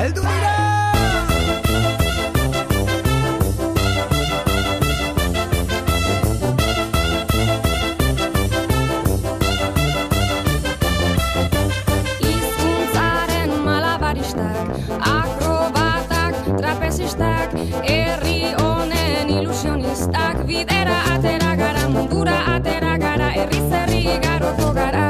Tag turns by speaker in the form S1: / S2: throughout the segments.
S1: heldu dira.
S2: Hizkuntzaren malabaristak, akrobatak, trapezistak, herri honen ilusionistak, bidera atera gara, mundura atera gara, herriz herri igaroko gara.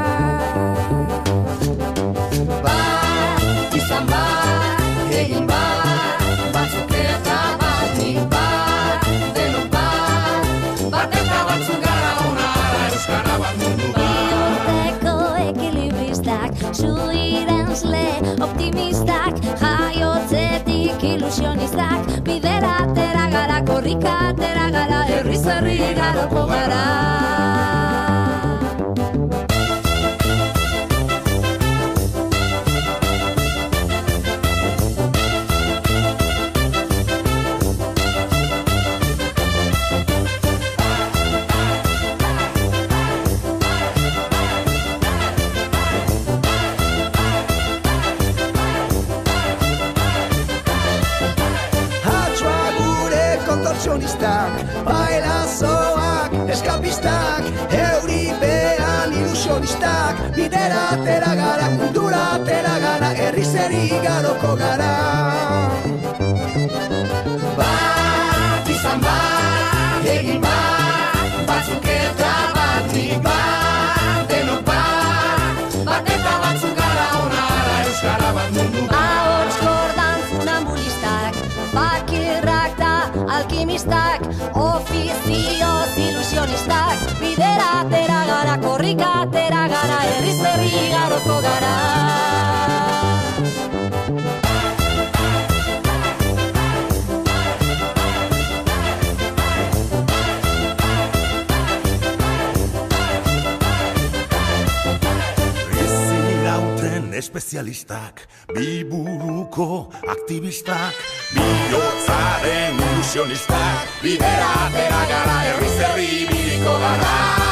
S2: Bat, izan bat, egin bat, batzuk eta batik bat, denok bat, bat eta batzuk gara onara, euskara bat mundu bat.
S3: Bihotzeko ekilibristak, suirensle optimistak, jaiotzetik ilusionistak, bidera atera gara, korrika atera gara, herriz herri igaroko gara.
S1: Bailazoak, eskapistak, euripean ilusionistak, bidera atera gara, mundura atera gara, herriz herri igaroko gara. Bat, izan bat, egin bat, batzuk eta batik bat, denok bat, bat eta batzuk gara onara, euskara bat mundu bat.
S3: Ahots kordan funambulistak, bakirrak da alkimistak, ofizioz ilusionistak, bidera atera gara, korrika atera gara, herriz herri igaroko gara.
S4: Espezialistak, biburuko aktivistak, bihotzaren ilusionistak, bidera atera gara, herriz herri ibiliko gara.